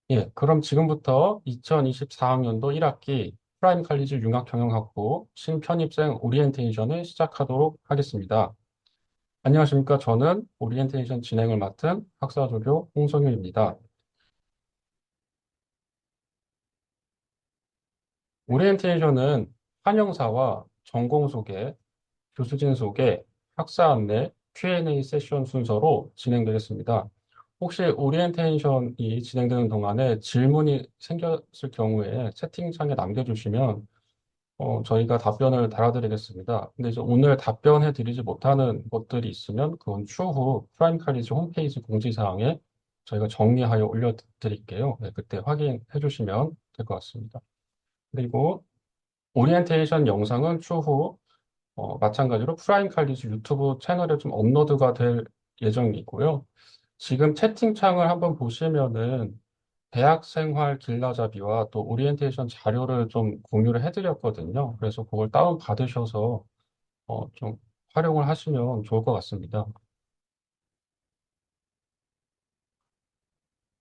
예, 그럼 지금부터 2024학년도 1학기 프라임 칼리지 융합경영학부 신편입생 오리엔테이션을 시작하도록 하겠습니다. 안녕하십니까. 저는 오리엔테이션 진행을 맡은 학사조교 홍성윤입니다. 오리엔테이션은 환영사와 전공 소개, 교수진 소개, 학사 안내, Q&A 세션 순서로 진행되겠습니다. 혹시 오리엔테이션이 진행되는 동안에 질문이 생겼을 경우에 채팅창에 남겨주시면 저희가 답변을 달아드리겠습니다. 근데 이제 오늘 답변해 드리지 못하는 것들이 있으면 그건 추후 프라임 칼리지 홈페이지 공지사항에 저희가 정리하여 올려드릴게요. 네, 그때 확인해 주시면 될 것 같습니다. 그리고 오리엔테이션 영상은 추후 마찬가지로 프라임 칼리지 유튜브 채널에 좀 업로드가 될 예정이고요. 지금 채팅창을 한번 보시면은 대학 생활 길라잡이와 또 오리엔테이션 자료를 좀 공유를 해드렸거든요. 그래서 그걸 다운 받으셔서 좀 활용을 하시면 좋을 것 같습니다.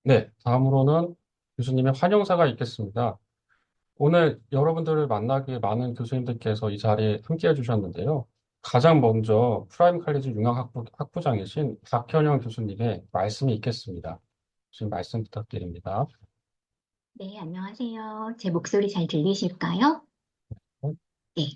네, 다음으로는 교수님의 환영사가 있겠습니다. 오늘 여러분들을 만나기 위해 많은 교수님들께서 이 자리에 함께 해주셨는데요. 가장 먼저 프라임 칼리지 학부장이신 박현영 교수님의 말씀이 있겠습니다. 지금 말씀 부탁드립니다. 네, 안녕하세요. 제 목소리 잘 들리실까요? 네.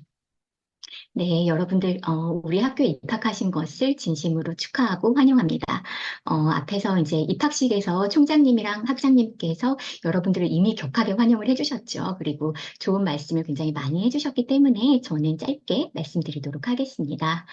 네, 여러분들, 우리 학교에 입학하신 것을 진심으로 축하하고 환영합니다. 앞에서 이제 입학식에서 총장님이랑 학장님께서 여러분들을 이미 격하게 환영을 해주셨죠. 그리고 좋은 말씀을 굉장히 많이 해주셨기 때문에 저는 짧게 말씀드리도록 하겠습니다.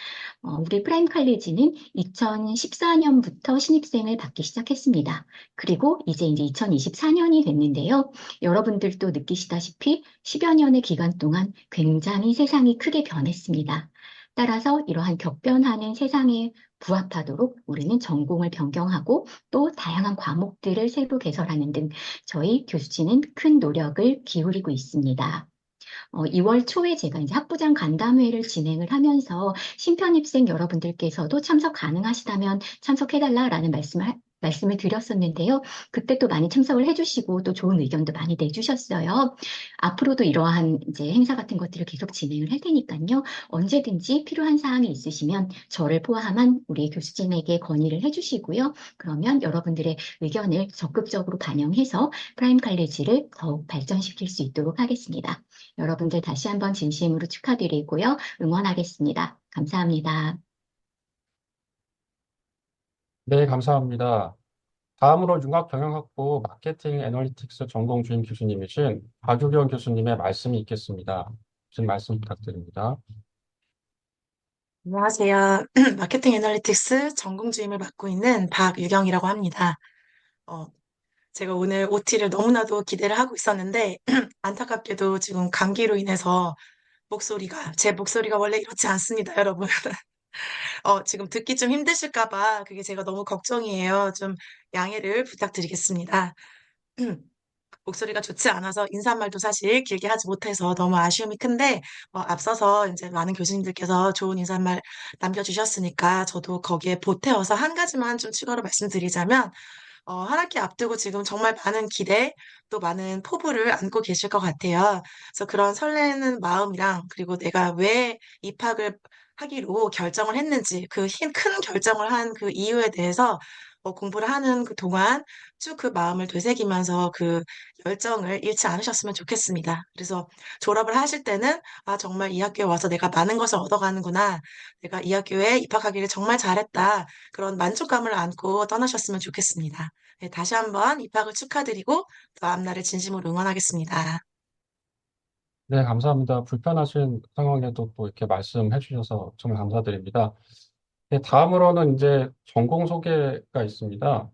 우리 프라임 칼리지는 2014년부터 신입생을 받기 시작했습니다. 그리고 이제 2024년이 됐는데요. 여러분들도 느끼시다시피 10여 년의 기간 동안 굉장히 세상이 크게 변했습니다. 따라서 이러한 격변하는 세상에 부합하도록 우리는 전공을 변경하고 또 다양한 과목들을 새로 개설하는 등 저희 교수진은 큰 노력을 기울이고 있습니다. 2월 초에 제가 이제 학부장 간담회를 진행을 하면서 신편입생 여러분들께서도 참석 가능하시다면 참석해달라라는 말씀을 드렸었는데요. 그때 또 많이 참석을 해주시고 또 좋은 의견도 많이 내주셨어요. 앞으로도 이러한 이제 행사 같은 것들을 계속 진행을 할 테니까요. 언제든지 필요한 사항이 있으시면 저를 포함한 우리 교수진에게 건의를 해주시고요. 그러면 여러분들의 의견을 적극적으로 반영해서 프라임 칼리지를 더욱 발전시킬 수 있도록 하겠습니다. 여러분들 다시 한번 진심으로 축하드리고요. 응원하겠습니다. 감사합니다. 네, 감사합니다. 다음으로 융합경영학부 마케팅 애널리틱스 전공 주임 교수님이신 박유경 교수님의 말씀이 있겠습니다. 교수님 말씀 부탁드립니다. 안녕하세요. 마케팅 애널리틱스 전공주임을 맡고 있는 박유경이라고 합니다. 어, 제가 오늘 OT를 너무나도 기대를 하고 있었는데, 안타깝게도 지금 감기로 인해서 제 목소리가 원래 이렇지 않습니다, 여러분. 지금 듣기 좀 힘드실까 봐 그게 제가 너무 걱정이에요. 좀 양해를 부탁드리겠습니다. 목소리가 좋지 않아서 인사말도 사실 길게 하지 못해서 너무 아쉬움이 큰데, 앞서서 이제 많은 교수님들께서 좋은 인사말 남겨주셨으니까 저도 거기에 보태어서 한 가지만 좀 추가로 말씀드리자면, 한 학기 앞두고 지금 정말 많은 기대, 또 많은 포부를 안고 계실 것 같아요. 그래서 그런 설레는 마음이랑, 그리고 내가 왜 입학을 하기로 결정을 했는지, 큰 결정을 한 그 이유에 대해서 공부를 하는 그 동안 쭉 그 마음을 되새기면서 그 열정을 잃지 않으셨으면 좋겠습니다. 그래서 졸업을 하실 때는, 아, 정말 이 학교에 와서 내가 많은 것을 얻어가는구나. 내가 이 학교에 입학하기를 정말 잘했다. 그런 만족감을 안고 떠나셨으면 좋겠습니다. 네, 다시 한번 입학을 축하드리고 다음 날을 진심으로 응원하겠습니다. 네, 감사합니다. 불편하신 상황에도 또 이렇게 말씀해 주셔서 정말 감사드립니다. 네, 다음으로는 이제 전공 소개가 있습니다.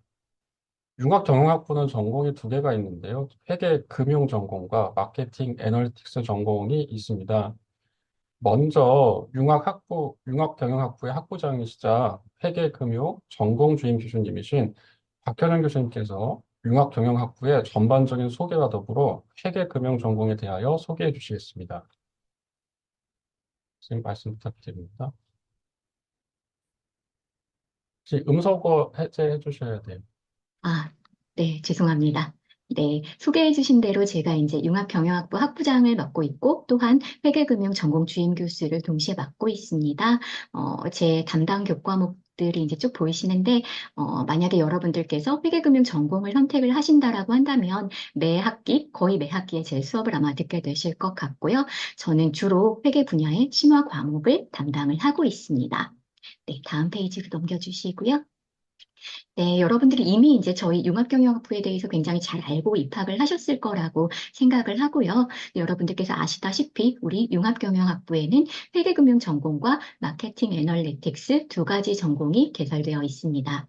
융합경영학부는 전공이 두 개가 있는데요. 회계 금융 전공과 마케팅 애널리틱스 전공이 있습니다. 먼저 융합경영학부의 학부장이시자 회계금융 전공주임 교수님이신 박현영 교수님께서 융합경영학부의 전반적인 소개와 더불어 회계금융 전공에 대하여 소개해 주시겠습니다. 선생님 말씀 부탁드립니다. 혹시 음소거 해제해 주셔야 돼요. 네, 죄송합니다. 네, 소개해 주신 대로 제가 이제 융합경영학부 학부장을 맡고 있고 또한 회계금융 전공 주임 교수를 동시에 맡고 있습니다. 제 담당 교과목들이 이제 쭉 보이시는데 만약에 여러분들께서 회계금융 전공을 선택을 하신다라고 한다면 매 학기, 거의 매 학기에 제 수업을 아마 듣게 되실 것 같고요. 저는 주로 회계 분야의 심화 과목을 담당을 하고 있습니다. 네, 다음 페이지로 넘겨주시고요. 네, 여러분들이 이미 이제 저희 융합경영학부에 대해서 굉장히 잘 알고 입학을 하셨을 거라고 생각을 하고요. 여러분들께서 아시다시피 우리 융합경영학부에는 회계금융 전공과 마케팅 애널리틱스 두 가지 전공이 개설되어 있습니다.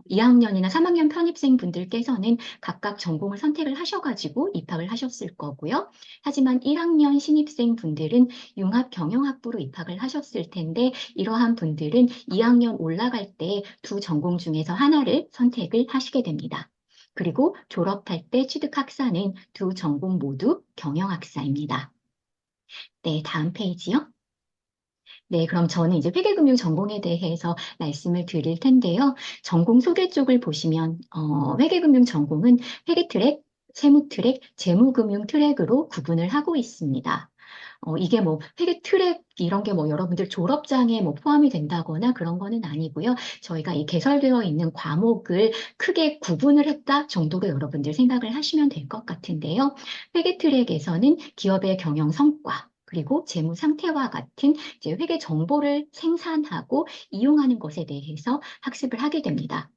2학년이나 3학년 편입생 분들께서는 각각 전공을 선택을 하셔가지고 입학을 하셨을 거고요. 하지만 1학년 신입생 분들은 융합경영학부로 입학을 하셨을 텐데 이러한 분들은 2학년 올라갈 때 두 전공 중에서 하나를 선택을 하시게 됩니다. 그리고 졸업할 때 취득학사는 두 전공 모두 경영학사입니다. 네, 다음 페이지요. 네, 그럼 저는 이제 회계금융 전공에 대해서 말씀을 드릴 텐데요. 전공 소개 쪽을 보시면, 회계금융 전공은 회계 트랙, 세무 트랙, 재무금융 트랙으로 구분을 하고 있습니다. 이게 뭐 회계 트랙 이런 게 뭐 여러분들 졸업장에 뭐 포함이 된다거나 그런 거는 아니고요. 저희가 이 개설되어 있는 과목을 크게 구분을 했다 정도로 여러분들 생각을 하시면 될 것 같은데요. 회계 트랙에서는 기업의 경영 성과, 그리고 재무 상태와 같은 이제 회계 정보를 생산하고 이용하는 것에 대해서 학습을 하게 됩니다.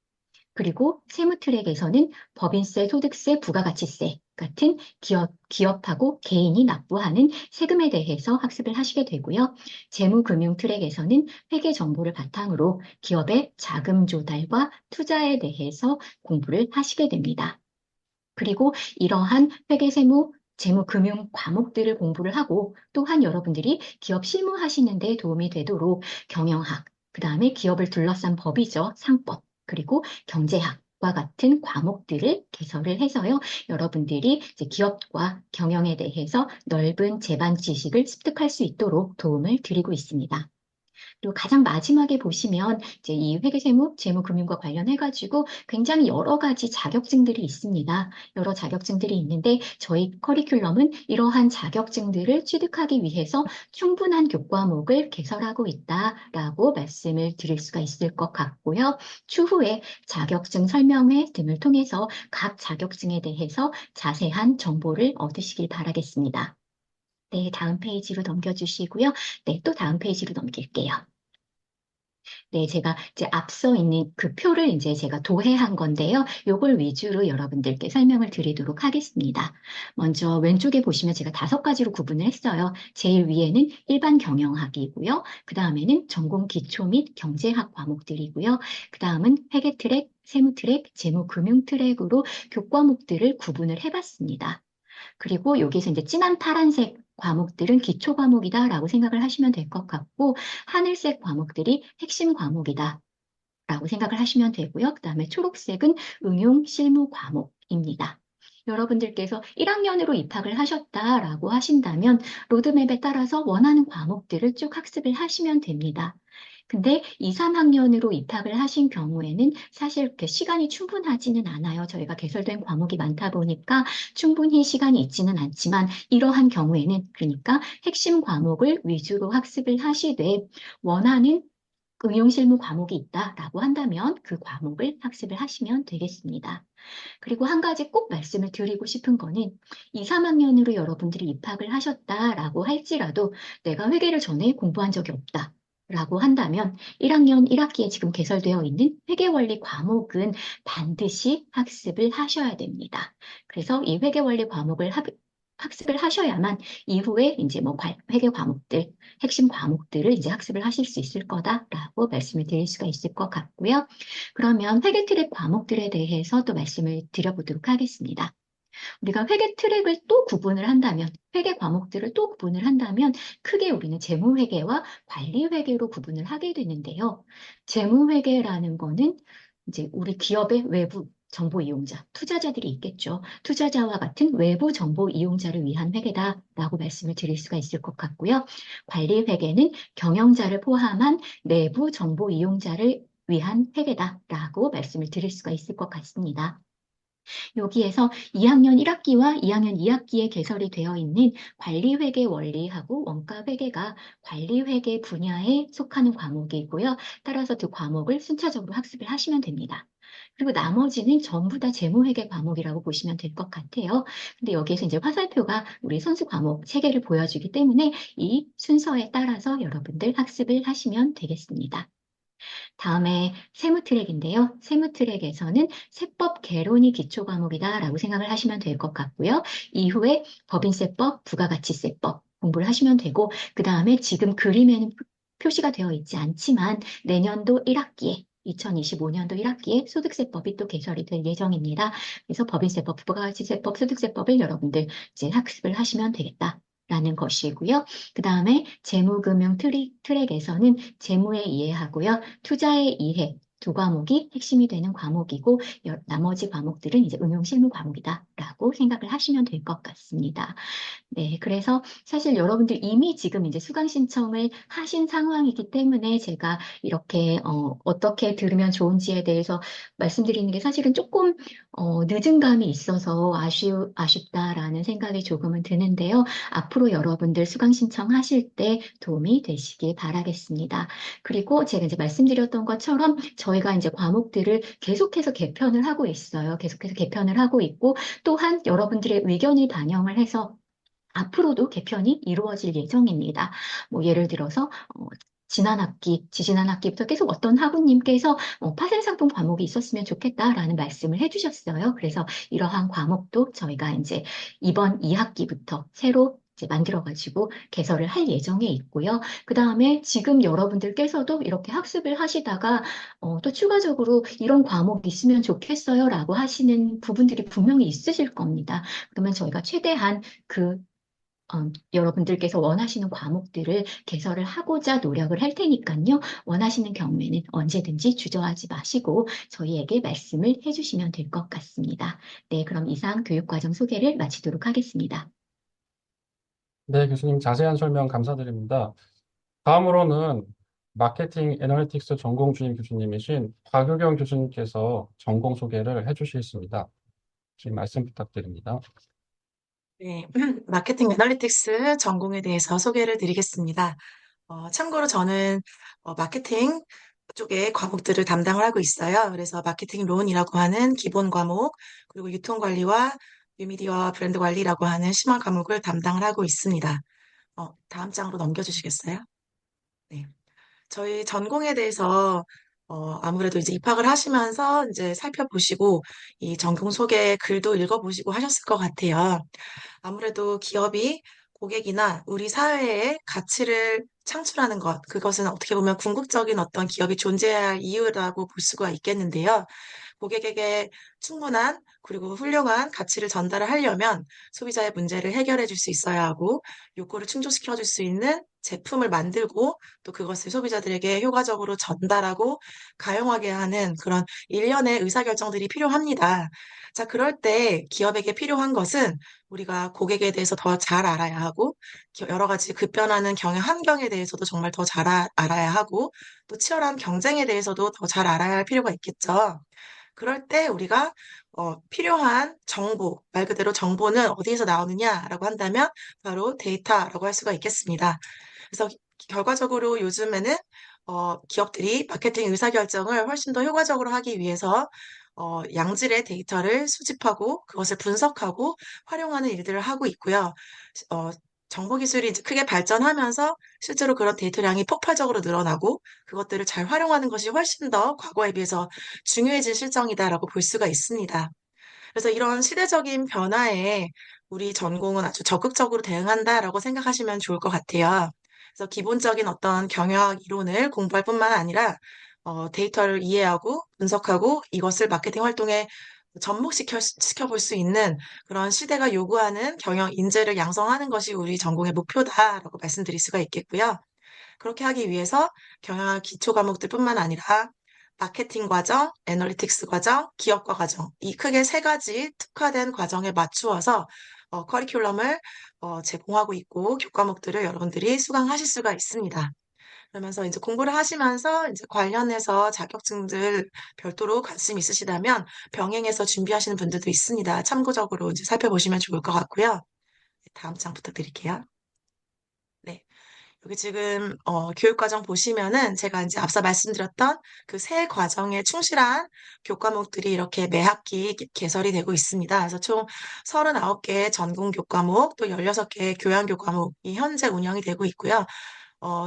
그리고 세무 트랙에서는 법인세, 소득세, 부가가치세 같은 기업하고 개인이 납부하는 세금에 대해서 학습을 하시게 되고요. 재무금융 트랙에서는 회계 정보를 바탕으로 기업의 자금 조달과 투자에 대해서 공부를 하시게 됩니다. 그리고 이러한 회계, 세무, 재무, 금융 과목들을 공부를 하고 또한 여러분들이 기업 실무하시는 데 도움이 되도록 경영학, 그 다음에 기업을 둘러싼 법이죠. 상법, 그리고 경제학과 같은 과목들을 개설을 해서요. 여러분들이 이제 기업과 경영에 대해서 넓은 재반 지식을 습득할 수 있도록 도움을 드리고 있습니다. 그리고 가장 마지막에 보시면 이제 이 회계세무, 재무금융과 관련해가지고 굉장히 여러 가지 자격증들이 있습니다. 여러 자격증들이 있는데 저희 커리큘럼은 이러한 자격증들을 취득하기 위해서 충분한 교과목을 개설하고 있다라고 말씀을 드릴 수가 있을 것 같고요. 추후에 자격증 설명회 등을 통해서 각 자격증에 대해서 자세한 정보를 얻으시길 바라겠습니다. 네, 다음 페이지로 넘겨주시고요. 네, 또 다음 페이지로 넘길게요. 네, 제가 이제 앞서 있는 그 표를 이제 제가 도해한 건데요. 요걸 위주로 여러분들께 설명을 드리도록 하겠습니다. 먼저 왼쪽에 보시면 제가 5가지로 구분을 했어요. 제일 위에는 일반 경영학이고요. 그 다음에는 전공 기초 및 경제학 과목들이고요. 그 다음은 회계 트랙, 세무 트랙, 재무 금융 트랙으로 교과목들을 구분을 해봤습니다. 그리고 여기서 이제 진한 파란색 과목들은 기초 과목이다라고 생각을 하시면 될 것 같고, 하늘색 과목들이 핵심 과목이다. 라고 생각을 하시면 되고요. 그 다음에 초록색은 응용 실무 과목입니다. 여러분들께서 1학년으로 입학을 하셨다라고 하신다면 로드맵에 따라서 원하는 과목들을 쭉 학습을 하시면 됩니다. 근데 2, 3학년으로 입학을 하신 경우에는 사실 이렇게 시간이 충분하지는 않아요. 저희가 개설된 과목이 많다 보니까 충분히 시간이 있지는 않지만 이러한 경우에는 그러니까 핵심 과목을 위주로 학습을 하시되 원하는 응용 실무 과목이 있다라고 한다면 그 과목을 학습을 하시면 되겠습니다. 그리고 한 가지 꼭 말씀을 드리고 싶은 거는 2, 3학년으로 여러분들이 입학을 하셨다라고 할지라도 내가 회계를 전에 공부한 적이 없다. 라고 한다면 1학년 1학기에 지금 개설되어 있는 회계원리 과목은 반드시 학습을 하셔야 됩니다. 그래서 이 회계원리 과목을 학습을 하셔야만 이후에 이제 뭐 회계 과목들, 핵심 과목들을 이제 학습을 하실 수 있을 거다라고 말씀을 드릴 수가 있을 것 같고요. 그러면 회계 트랙 과목들에 대해서 또 말씀을 드려보도록 하겠습니다. 우리가 회계 트랙을 또 구분을 한다면, 회계 과목들을 또 구분을 한다면 크게 우리는 재무회계와 관리회계로 구분을 하게 되는데요. 재무회계라는 거는 이제 우리 기업의 외부 정보 이용자, 투자자들이 있겠죠. 투자자와 같은 외부 정보 이용자를 위한 회계다라고 말씀을 드릴 수가 있을 것 같고요. 관리회계는 경영자를 포함한 내부 정보 이용자를 위한 회계다라고 말씀을 드릴 수가 있을 것 같습니다. 여기에서 2학년 1학기와 2학년 2학기에 개설이 되어 있는 관리회계 원리하고 원가회계가 관리회계 분야에 속하는 과목이고요. 따라서 두 과목을 순차적으로 학습을 하시면 됩니다. 그리고 나머지는 전부 다 재무회계 과목이라고 보시면 될 것 같아요. 근데 여기에서 이제 화살표가 우리 선수 과목 3개를 보여주기 때문에 이 순서에 따라서 여러분들 학습을 하시면 되겠습니다. 다음에 세무 트랙인데요. 세무 트랙에서는 세법 개론이 기초 과목이다라고 생각을 하시면 될 것 같고요. 이후에 법인세법, 부가가치세법 공부를 하시면 되고, 그 다음에 지금 그림에는 표시가 되어 있지 않지만 내년도 1학기에 2025년도 1학기에 소득세법이 또 개설이 될 예정입니다. 그래서 법인세법, 부가가치세법, 소득세법을 여러분들 이제 학습을 하시면 되겠다. 라는 것이고요. 그 다음에 재무금융 트랙에서는 재무의 이해하고요. 투자의 이해 두 과목이 핵심이 되는 과목이고 나머지 과목들은 이제 응용 실무 과목이다라고 생각을 하시면 될 것 같습니다. 네, 그래서 사실 여러분들 이미 지금 이제 수강 신청을 하신 상황이기 때문에 제가 이렇게 어떻게 들으면 좋은지에 대해서 말씀드리는 게 사실은 조금 늦은 감이 있어서 아쉽다라는 생각이 조금은 드는데요. 앞으로 여러분들 수강 신청하실 때 도움이 되시길 바라겠습니다. 그리고 제가 이제 말씀드렸던 것처럼 저희가 이제 과목들을 계속해서 개편을 하고 있어요. 계속해서 개편을 하고 있고 또한 여러분들의 의견을 반영을 해서 앞으로도 개편이 이루어질 예정입니다. 뭐 예를 들어서 지난 학기, 지지난 학기부터 계속 어떤 학우님께서 파생 상품 과목이 있었으면 좋겠다라는 말씀을 해주셨어요. 그래서 이러한 과목도 저희가 이제 이번 2학기부터 새로 이제 만들어가지고 개설을 할 예정에 있고요. 그 다음에 지금 여러분들께서도 이렇게 학습을 하시다가 또 추가적으로 이런 과목이 있으면 좋겠어요라고 하시는 부분들이 분명히 있으실 겁니다. 그러면 저희가 최대한 여러분들께서 원하시는 과목들을 개설을 하고자 노력을 할 테니까요. 원하시는 경우에는 언제든지 주저하지 마시고 저희에게 말씀을 해주시면 될 것 같습니다. 네, 그럼 이상 교육과정 소개를 마치도록 하겠습니다. 네, 교수님 자세한 설명 감사드립니다. 다음으로는 마케팅 애널리틱스 전공 주임 교수님이신 박유경 교수님께서 전공 소개를 해주시겠습니다. 지금 말씀 부탁드립니다. 네, 마케팅 애널리틱스 전공에 대해서 소개를 드리겠습니다. 참고로 저는 마케팅 쪽에 과목들을 담당을 하고 있어요. 그래서 마케팅 론이라고 하는 기본 과목, 그리고 유통관리와 뉴미디어와 브랜드 관리라고 하는 심화 과목을 담당을 하고 있습니다. 다음 장으로 넘겨주시겠어요? 네. 저희 전공에 대해서 아무래도 이제 입학을 하시면서 이제 살펴보시고 이 전공 소개 글도 읽어보시고 하셨을 것 같아요. 아무래도 기업이 고객이나 우리 사회에 가치를 창출하는 것, 그것은 어떻게 보면 궁극적인 어떤 기업이 존재해야 할 이유라고 볼 수가 있겠는데요. 고객에게 충분한 그리고 훌륭한 가치를 전달을 하려면 소비자의 문제를 해결해 줄 수 있어야 하고 욕구를 충족시켜 줄 수 있는 제품을 만들고 또 그것을 소비자들에게 효과적으로 전달하고 가용하게 하는 그런 일련의 의사결정들이 필요합니다. 자, 그럴 때 기업에게 필요한 것은 우리가 고객에 대해서 더 잘 알아야 하고 여러 가지 급변하는 경영 환경에 대해서도 정말 더 잘 알아야 하고 또 치열한 경쟁에 대해서도 더 잘 알아야 할 필요가 있겠죠. 그럴 때 우리가 필요한 정보, 말 그대로 정보는 어디에서 나오느냐라고 한다면 바로 데이터라고 할 수가 있겠습니다. 그래서 결과적으로 요즘에는 기업들이 마케팅 의사결정을 훨씬 더 효과적으로 하기 위해서 양질의 데이터를 수집하고 그것을 분석하고 활용하는 일들을 하고 있고요. 어, 정보기술이 이제 크게 발전하면서 실제로 그런 데이터량이 폭발적으로 늘어나고 그것들을 잘 활용하는 것이 훨씬 더 과거에 비해서 중요해진 실정이다라고 볼 수가 있습니다. 그래서 이런 시대적인 변화에 우리 전공은 아주 적극적으로 대응한다라고 생각하시면 좋을 것 같아요. 그래서 기본적인 어떤 경영 이론을 공부할 뿐만 아니라 데이터를 이해하고 분석하고 이것을 마케팅 활동에 접목시켜 볼 수 있는 그런 시대가 요구하는 경영 인재를 양성하는 것이 우리 전공의 목표다라고 말씀드릴 수가 있겠고요. 그렇게 하기 위해서 경영학 기초 과목들뿐만 아니라 마케팅 과정, 애널리틱스 과정, 기업과 과정, 이 크게 세 가지 특화된 과정에 맞추어서 커리큘럼을 제공하고 있고 교과목들을 여러분들이 수강하실 수가 있습니다. 그러면서 이제 공부를 하시면서 이제 관련해서 자격증들 별도로 관심 있으시다면 병행해서 준비하시는 분들도 있습니다. 참고적으로 이제 살펴보시면 좋을 것 같고요. 네, 다음 장 부탁드릴게요. 네. 여기 지금 교육과정 보시면은 제가 이제 앞서 말씀드렸던 그 세 과정에 충실한 교과목들이 이렇게 매 학기 개설이 되고 있습니다. 그래서 총 39개의 전공 교과목 또 16개의 교양 교과목이 현재 운영이 되고 있고요.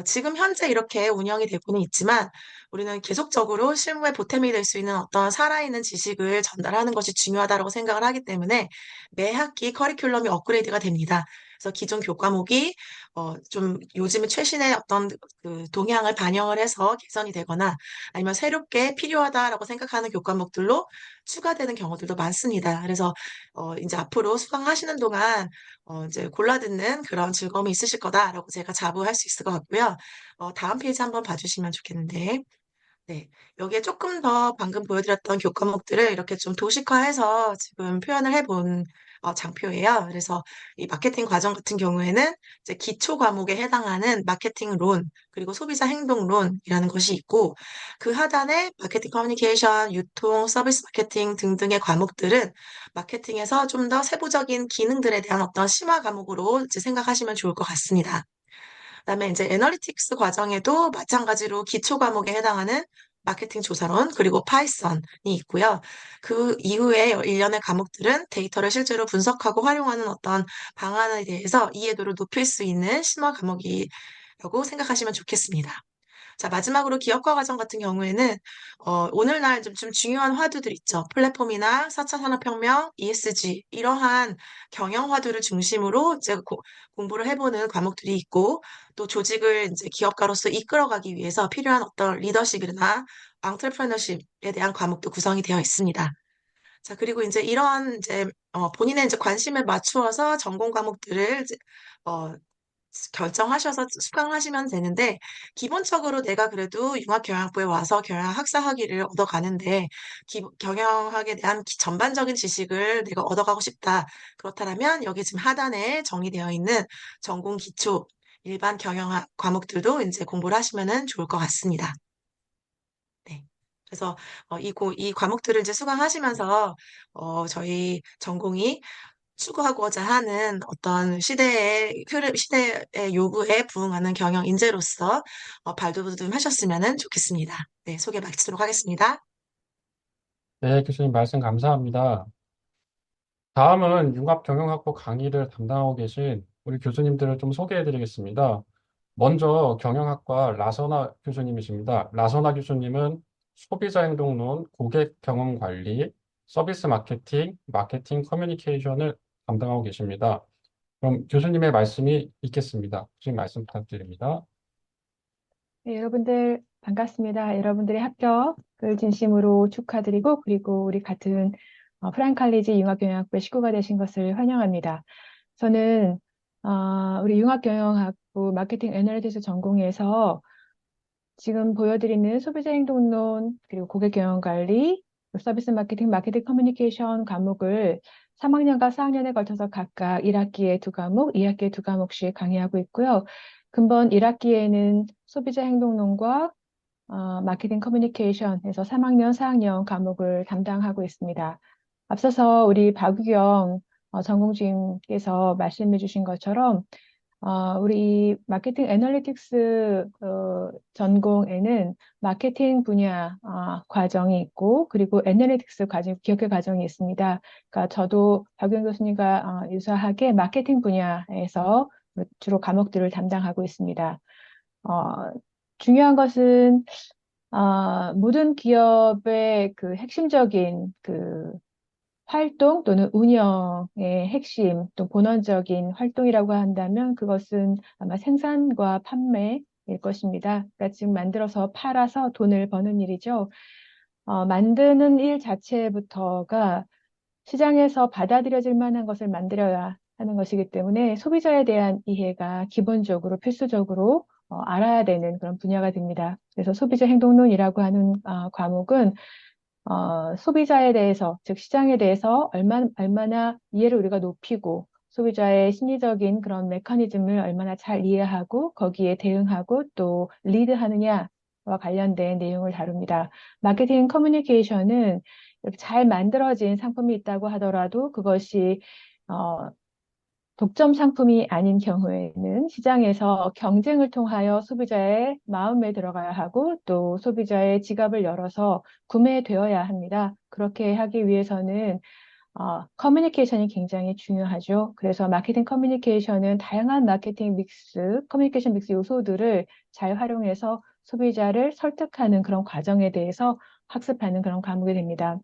지금 현재 이렇게 운영이 되고는 있지만 우리는 계속적으로 실무에 보탬이 될 수 있는 어떤 살아있는 지식을 전달하는 것이 중요하다고 생각을 하기 때문에 매 학기 커리큘럼이 업그레이드가 됩니다. 그래서 기존 교과목이 좀 요즘의 최신의 어떤 그 동향을 반영을 해서 개선이 되거나 아니면 새롭게 필요하다라고 생각하는 교과목들로 추가되는 경우들도 많습니다. 그래서 이제 앞으로 수강하시는 동안 이제 골라듣는 그런 즐거움이 있으실 거다라고 제가 자부할 수 있을 것 같고요. 다음 페이지 한번 봐주시면 좋겠는데. 네. 여기에 조금 더 방금 보여드렸던 교과목들을 이렇게 좀 도식화해서 지금 표현을 해본 장표예요. 그래서 이 마케팅 과정 같은 경우에는 이제 기초 과목에 해당하는 마케팅 론, 그리고 소비자 행동론이라는 것이 있고, 그 하단에 마케팅 커뮤니케이션, 유통, 서비스 마케팅 등등의 과목들은 마케팅에서 좀 더 세부적인 기능들에 대한 어떤 심화 과목으로 이제 생각하시면 좋을 것 같습니다. 그다음에 이제 애널리틱스 과정에도 마찬가지로 기초 과목에 해당하는 마케팅 조사론 그리고 파이썬이 있고요. 그 이후에 일련의 과목들은 데이터를 실제로 분석하고 활용하는 어떤 방안에 대해서 이해도를 높일 수 있는 심화 과목이라고 생각하시면 좋겠습니다. 자, 마지막으로 기업화 과정 같은 경우에는, 오늘날 좀 중요한 화두들 있죠. 플랫폼이나 4차 산업혁명, ESG, 이러한 경영 화두를 중심으로 이제 공부를 해보는 과목들이 있고, 또 조직을 이제 기업가로서 이끌어가기 위해서 필요한 어떤 리더십이나 앙트레프레너십에 대한 과목도 구성이 되어 있습니다. 자, 그리고 이제 이러한 이제, 본인의 이제 관심을 맞추어서 전공 과목들을 이제, 어, 결정하셔서 수강하시면 되는데, 기본적으로 내가 그래도 융합경영학부에 와서 경영 학사 학위를 얻어가는데, 경영학에 대한 전반적인 지식을 내가 얻어가고 싶다. 그렇다면 여기 지금 하단에 정의되어 있는 전공 기초, 일반 경영학 과목들도 이제 공부를 하시면 좋을 것 같습니다. 네. 그래서 이 과목들을 이제 수강하시면서 저희 전공이 추구하고자 하는 어떤 시대의 흐름, 시대의 요구에 부응하는 경영 인재로서 발돋움 하셨으면 좋겠습니다. 네, 소개 마치도록 하겠습니다. 네, 교수님 말씀 감사합니다. 다음은 융합경영학부 강의를 담당하고 계신 우리 교수님들을 좀 소개해 드리겠습니다. 먼저 경영학과 라서나 교수님이십니다. 라서나 교수님은 소비자 행동론, 고객 경험 관리, 서비스 마케팅, 마케팅 커뮤니케이션을 담당하고 계십니다. 그럼 교수님의 말씀이 있겠습니다. 교수님 말씀 부탁드립니다. 네, 여러분들 반갑습니다. 여러분들의 합격을 진심으로 축하드리고 그리고 우리 같은 프랑칼리지 융합경영학부의 식구가 되신 것을 환영합니다. 저는 우리 융합경영학부 마케팅 애널리티스 전공에서 지금 보여드리는 소비자 행동론 그리고 고객 경영 관리, 서비스 마케팅, 마케팅 커뮤니케이션 과목을 3학년과 4학년에 걸쳐서 각각 1학기에 2과목, 2학기에 2과목씩 강의하고 있고요. 근본 1학기에는 소비자 행동론과 마케팅 커뮤니케이션에서 3학년, 4학년 과목을 담당하고 있습니다. 앞서서 우리 박유경 전공주임께서 말씀해 주신 것처럼 우리 마케팅 애널리틱스 전공에는 마케팅 분야 과정이 있고 그리고 애널리틱스 과정, 기억의 과정이 있습니다. 그러니까 저도 박유경 교수님과 유사하게 마케팅 분야에서 주로 과목들을 담당하고 있습니다. 어, 중요한 것은 모든 기업의 그 핵심적인 그 활동 또는 운영의 핵심 또 본원적인 활동이라고 한다면 그것은 아마 생산과 판매일 것입니다. 그러니까 지금 만들어서 팔아서 돈을 버는 일이죠. 만드는 일 자체부터가 시장에서 받아들여질 만한 것을 만들어야 하는 것이기 때문에 소비자에 대한 이해가 기본적으로 필수적으로 알아야 되는 그런 분야가 됩니다. 그래서 소비자 행동론이라고 하는 과목은 소비자에 대해서, 즉 시장에 대해서 얼마나 이해를 우리가 높이고 소비자의 심리적인 그런 메커니즘을 얼마나 잘 이해하고 거기에 대응하고 또 리드하느냐와 관련된 내용을 다룹니다. 마케팅 커뮤니케이션은 이렇게 잘 만들어진 상품이 있다고 하더라도 그것이 독점 상품이 아닌 경우에는 시장에서 경쟁을 통하여 소비자의 마음에 들어가야 하고 또 소비자의 지갑을 열어서 구매되어야 합니다. 그렇게 하기 위해서는 커뮤니케이션이 굉장히 중요하죠. 그래서 마케팅 커뮤니케이션은 다양한 마케팅 믹스, 커뮤니케이션 믹스 요소들을 잘 활용해서 소비자를 설득하는 그런 과정에 대해서 학습하는 그런 과목이 됩니다.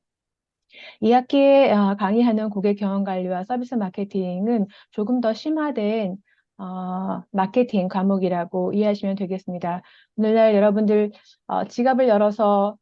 이 학기에 강의하는 고객 경험 관리와 서비스 마케팅은 조금 더 심화된 마케팅 과목이라고 이해하시면 되겠습니다. 오늘날 여러분들 지갑을 열어서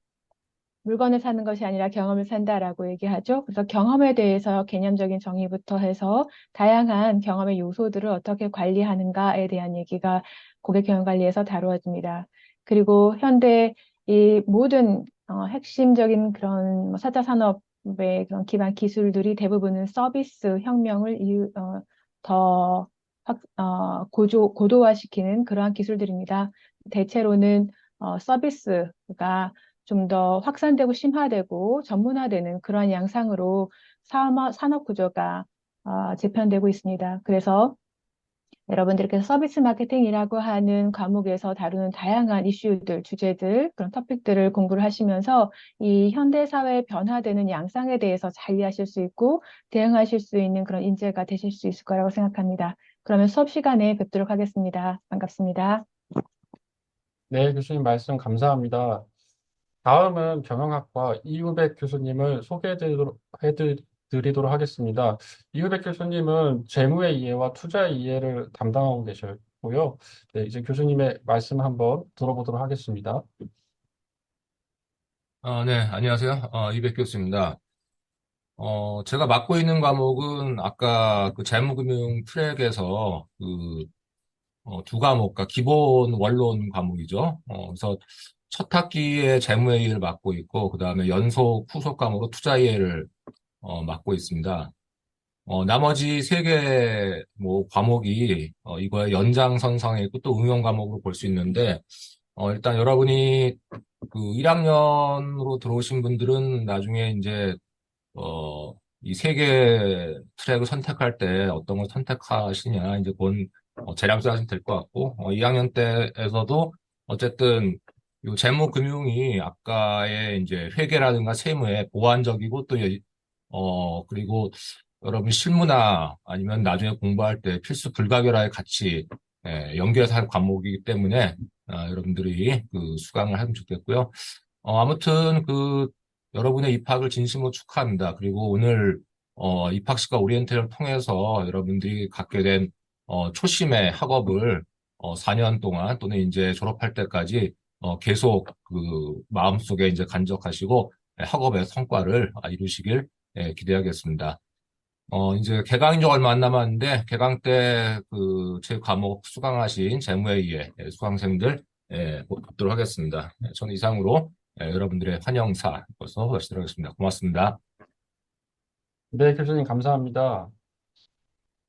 물건을 사는 것이 아니라 경험을 산다라고 얘기하죠. 그래서 경험에 대해서 개념적인 정의부터 해서 다양한 경험의 요소들을 어떻게 관리하는가에 대한 얘기가 고객 경험 관리에서 다루어집니다. 그리고 현대 이 모든 핵심적인 그런 4차 산업의 그런 기반 기술들이 대부분은 서비스 혁명을 더 고도화시키는 그러한 기술들입니다. 대체로는 서비스가 좀 더 확산되고 심화되고 전문화되는 그러한 양상으로 산업 구조가 재편되고 있습니다. 그래서 여러분들께서 서비스 마케팅이라고 하는 과목에서 다루는 다양한 이슈들, 주제들, 그런 토픽들을 공부를 하시면서 이 현대 사회에 변화되는 양상에 대해서 잘 이해하실 수 있고 대응하실 수 있는 그런 인재가 되실 수 있을 거라고 생각합니다. 그러면 수업 시간에 뵙도록 하겠습니다. 반갑습니다. 네, 교수님 말씀 감사합니다. 다음은 경영학과 이우백 교수님을 드리도록 하겠습니다. 이우백 교수님은 재무의 이해와 투자의 이해를 담당하고 계셨고요. 네, 이제 교수님의 말씀 한번 들어보도록 하겠습니다. 네, 안녕하세요. 이백 교수입니다. 제가 맡고 있는 과목은 아까 그 재무금융 트랙에서 두 과목, 그러니까 기본 원론 과목이죠. 그래서 첫 학기에 재무의 이해를 맡고 있고, 그 다음에 연속 후속 과목으로 투자 이해를 맡고 있습니다. 나머지 세 개 뭐 과목이 이거의 연장선상에 있고 또 응용 과목으로 볼 수 있는데, 일단 여러분이 그 1학년으로 들어오신 분들은 나중에 이제 이 세 개 트랙을 선택할 때 어떤 걸 선택하시냐, 이제 그건 재량수 하시면 될 것 같고, 2학년 때에서도 어쨌든 요 재무금융이 아까의 이제 회계라든가 세무에 보완적이고 또, 그리고 여러분 실무나 아니면 나중에 공부할 때 필수 불가결하게 같이 연결해서 할 과목이기 때문에 여러분들이 그 수강을 하면 좋겠고요. 아무튼 여러분의 입학을 진심으로 축하합니다. 그리고 오늘 입학식과 오리엔테이션을 통해서 여러분들이 갖게 된 초심의 학업을 4년 동안 또는 이제 졸업할 때까지 계속 그 마음속에 이제 간직하시고 학업의 성과를 이루시길 기대하겠습니다. 이제 개강인 지 얼마 안 남았는데 개강 때 제 과목 수강하신 재무에 의해 수강생들 뵙도록 하겠습니다. 저는 이상으로 여러분들의 환영사로서 마치도록 하겠습니다. 고맙습니다. 네, 교수님 감사합니다.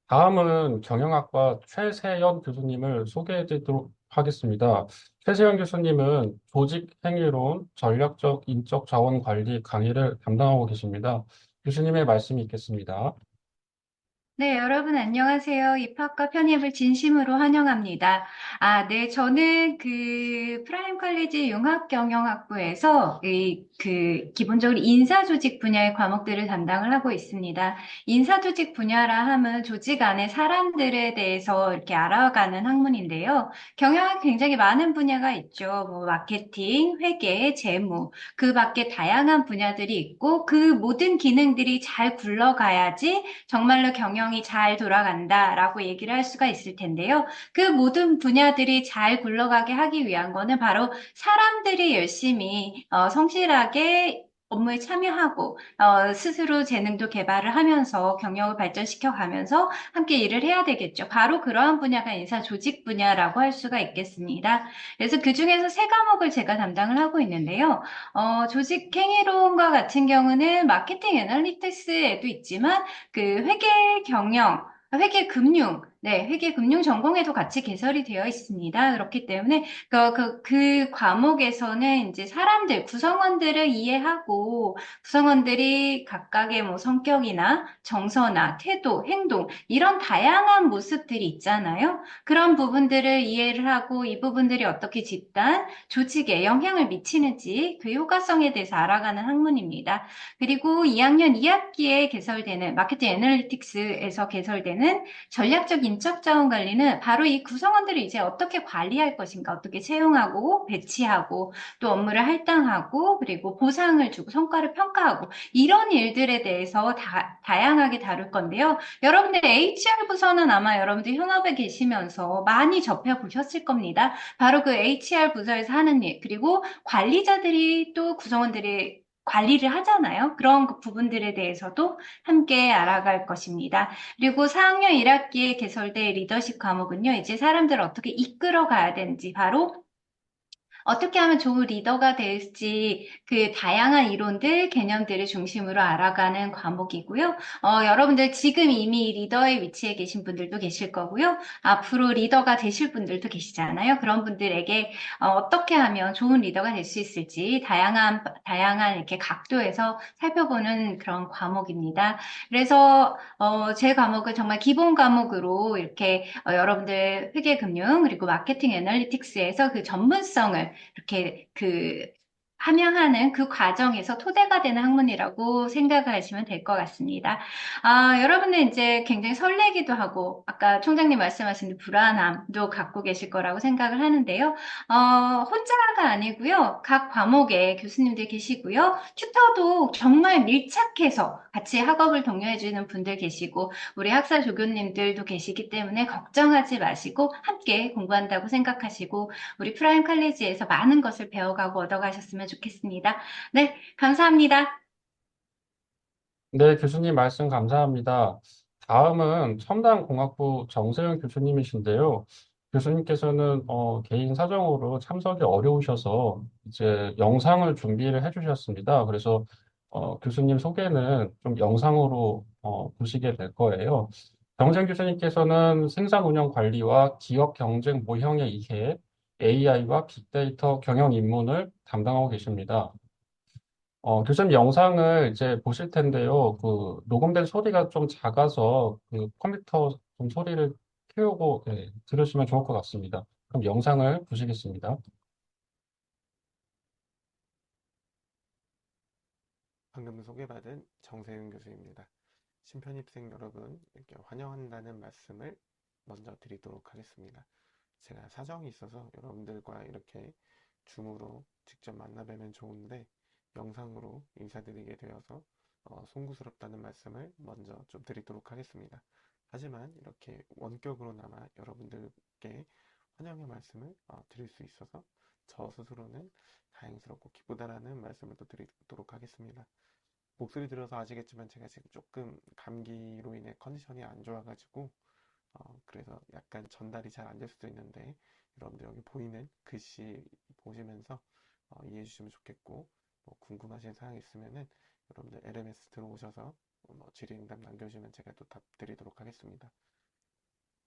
다음은 경영학과 최세연 교수님을 소개해 드리도록 하겠습니다. 최세연 교수님은 조직 행위론, 전략적 인적 자원 관리 강의를 담당하고 계십니다. 교수님의 말씀이 있겠습니다. 네, 여러분 안녕하세요. 입학과 편입을 진심으로 환영합니다. 네, 저는 프라임 컬리지 융합경영학부에서 기본적으로 인사조직 분야의 과목들을 담당을 하고 있습니다. 인사조직 분야라 하면 조직 안에 사람들에 대해서 이렇게 알아가는 학문인데요. 경영학 굉장히 많은 분야가 있죠. 뭐 마케팅, 회계, 재무, 그 밖에 다양한 분야들이 있고 그 모든 기능들이 잘 굴러가야지 정말로 경영이 잘 돌아간다라고 얘기를 할 수가 있을 텐데요. 그 모든 분야들이 잘 굴러가게 하기 위한 거는 바로 사람들이 열심히 성실하게 업무에 참여하고 스스로 재능도 개발을 하면서 경영을 발전시켜 가면서 함께 일을 해야 되겠죠. 바로 그러한 분야가 인사 조직 분야라고 할 수가 있겠습니다. 그래서 그중에서 세 과목을 제가 담당을 하고 있는데요. 조직 행위론과 같은 경우는 마케팅 애널리틱스에도 있지만 회계 경영 회계금융, 네, 회계금융 전공에도 같이 개설이 되어 있습니다. 그렇기 때문에 그 과목에서는 이제 사람들, 구성원들을 이해하고 구성원들이 각각의 뭐 성격이나 정서나 태도, 행동, 이런 다양한 모습들이 있잖아요. 그런 부분들을 이해를 하고 이 부분들이 어떻게 집단, 조직에 영향을 미치는지 그 효과성에 대해서 알아가는 학문입니다. 그리고 2학년 2학기에 개설되는 마케팅 애널리틱스에서 개설되는 전략적 인적 자원 관리는 바로 이 구성원들을 이제 어떻게 관리할 것인가, 어떻게 채용하고 배치하고 또 업무를 할당하고 그리고 보상을 주고 성과를 평가하고 이런 일들에 대해서 다양하게 다룰 건데요. 여러분들 HR 부서는 아마 여러분들 현업에 계시면서 많이 접해보셨을 겁니다. 바로 그 HR 부서에서 하는 일, 그리고 관리자들이 또 구성원들이 관리를 하잖아요. 그런 그 부분들에 대해서도 함께 알아갈 것입니다. 그리고 4학년 1학기에 개설된 리더십 과목은요, 이제 사람들을 어떻게 이끌어 가야 되는지, 바로 어떻게 하면 좋은 리더가 될지 그 다양한 이론들, 개념들을 중심으로 알아가는 과목이고요. 여러분들 지금 이미 리더의 위치에 계신 분들도 계실 거고요. 앞으로 리더가 되실 분들도 계시잖아요. 그런 분들에게 어떻게 하면 좋은 리더가 될 수 있을지 다양한 이렇게 각도에서 살펴보는 그런 과목입니다. 그래서 제 과목은 정말 기본 과목으로 이렇게 여러분들 회계금융 그리고 마케팅 애널리틱스에서 그 전문성을 이렇게 함양하는 그 과정에서 토대가 되는 학문이라고 생각하시면 될 것 같습니다. 여러분은 이제 굉장히 설레기도 하고, 아까 총장님 말씀하신 불안함도 갖고 계실 거라고 생각을 하는데요. 혼자가 아니고요. 각 과목에 교수님들 계시고요. 튜터도 정말 밀착해서 같이 학업을 독려해주는 분들 계시고, 우리 학사 조교님들도 계시기 때문에 걱정하지 마시고 함께 공부한다고 생각하시고 우리 프라임 칼리지에서 많은 것을 배워가고 얻어가셨으면 좋겠습니다. 네, 감사합니다. 네, 교수님 말씀 감사합니다. 다음은 첨단공학부 정세영 교수님이신데요. 교수님께서는 개인 사정으로 참석이 어려우셔서 이제 영상을 준비를 해주셨습니다. 그래서 교수님 소개는 좀 영상으로 보시게 될 거예요. 정세영 교수님께서는 생산 운영 관리와 기업 경쟁 모형의 이해, AI와 빅데이터 경영 입문을 담당하고 계십니다. 교수님 영상을 이제 보실 텐데요. 그 녹음된 소리가 좀 작아서 그 컴퓨터 좀 소리를 키우고 들으시면 좋을 것 같습니다. 그럼 영상을 보시겠습니다. 방금 소개받은 정세윤 교수입니다. 신편입생 여러분, 이렇게 환영한다는 말씀을 먼저 드리도록 하겠습니다. 제가 사정이 있어서 여러분들과 이렇게 줌으로 직접 만나 뵈면 좋은데 영상으로 인사드리게 되어서 송구스럽다는 말씀을 먼저 좀 드리도록 하겠습니다. 하지만 이렇게 원격으로나마 여러분들께 환영의 말씀을 드릴 수 있어서 저 스스로는 다행스럽고 기쁘다라는 말씀을 또 드리도록 하겠습니다. 목소리 들어서 아시겠지만 제가 지금 조금 감기로 인해 컨디션이 안 좋아가지고 그래서 약간 전달이 잘 안 될 수도 있는데 여러분들 여기 보이는 글씨 보시면서 이해해 주시면 좋겠고 뭐 궁금하신 사항 있으면은 여러분들 LMS 들어오셔서 뭐 질의응답 남겨주시면 제가 또 답 드리도록 하겠습니다.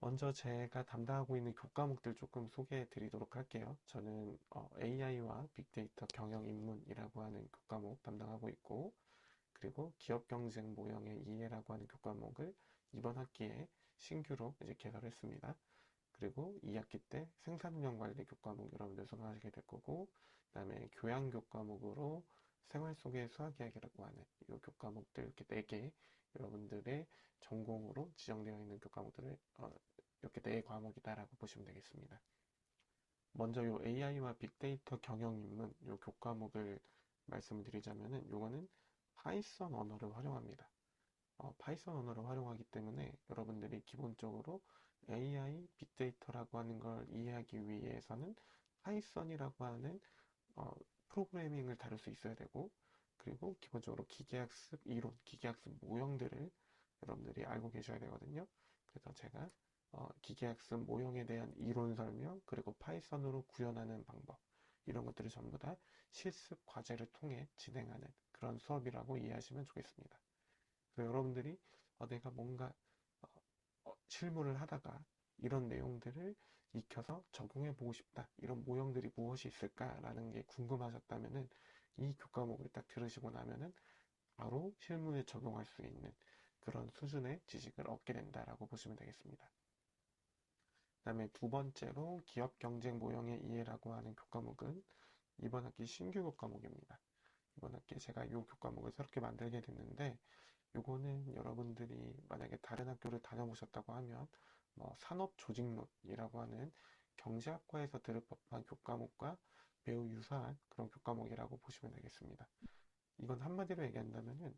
먼저 제가 담당하고 있는 교과목들 조금 소개해 드리도록 할게요. 저는 AI와 빅데이터 경영 입문이라고 하는 교과목 담당하고 있고 그리고 기업 경쟁 모형의 이해라고 하는 교과목을 이번 학기에 신규로 이제 개설했습니다. 그리고 2학기 때 생산운영관리 교과목 여러분들 수강하시게 될 거고 그다음에 교양 교과목으로 생활 속의 수학 이야기라고 하는 이 교과목들 이렇게 4개 여러분들의 전공으로 지정되어 있는 교과목들을 이렇게 4과목이다라고 보시면 되겠습니다. 먼저 요 AI와 빅데이터 경영 입문 요 교과목을 말씀드리자면은 요거는 파이썬 언어를 활용합니다. 파이썬 언어를 활용하기 때문에 여러분들이 기본적으로 AI, 빅데이터라고 하는 걸 이해하기 위해서는 파이썬이라고 하는 프로그래밍을 다룰 수 있어야 되고 그리고 기본적으로 기계학습 이론, 기계학습 모형들을 여러분들이 알고 계셔야 되거든요. 그래서 제가 기계학습 모형에 대한 이론 설명 그리고 파이썬으로 구현하는 방법 이런 것들을 전부 다 실습 과제를 통해 진행하는 그런 수업이라고 이해하시면 좋겠습니다. 그래서 여러분들이 내가 뭔가 실무를 하다가 이런 내용들을 익혀서 적용해 보고 싶다. 이런 모형들이 무엇이 있을까라는 게 궁금하셨다면은 이 교과목을 딱 들으시고 나면은 바로 실무에 적용할 수 있는 그런 수준의 지식을 얻게 된다라고 보시면 되겠습니다. 그다음에 두 번째로 기업 경쟁 모형의 이해라고 하는 교과목은 이번 학기 신규 교과목입니다. 이번 학기에 제가 이 교과목을 새롭게 만들게 됐는데 요거는 여러분들이 만약에 다른 학교를 다녀보셨다고 하면 뭐 산업조직론이라고 하는 경제학과에서 들을 법한 교과목과 매우 유사한 그런 교과목이라고 보시면 되겠습니다. 이건 한마디로 얘기한다면은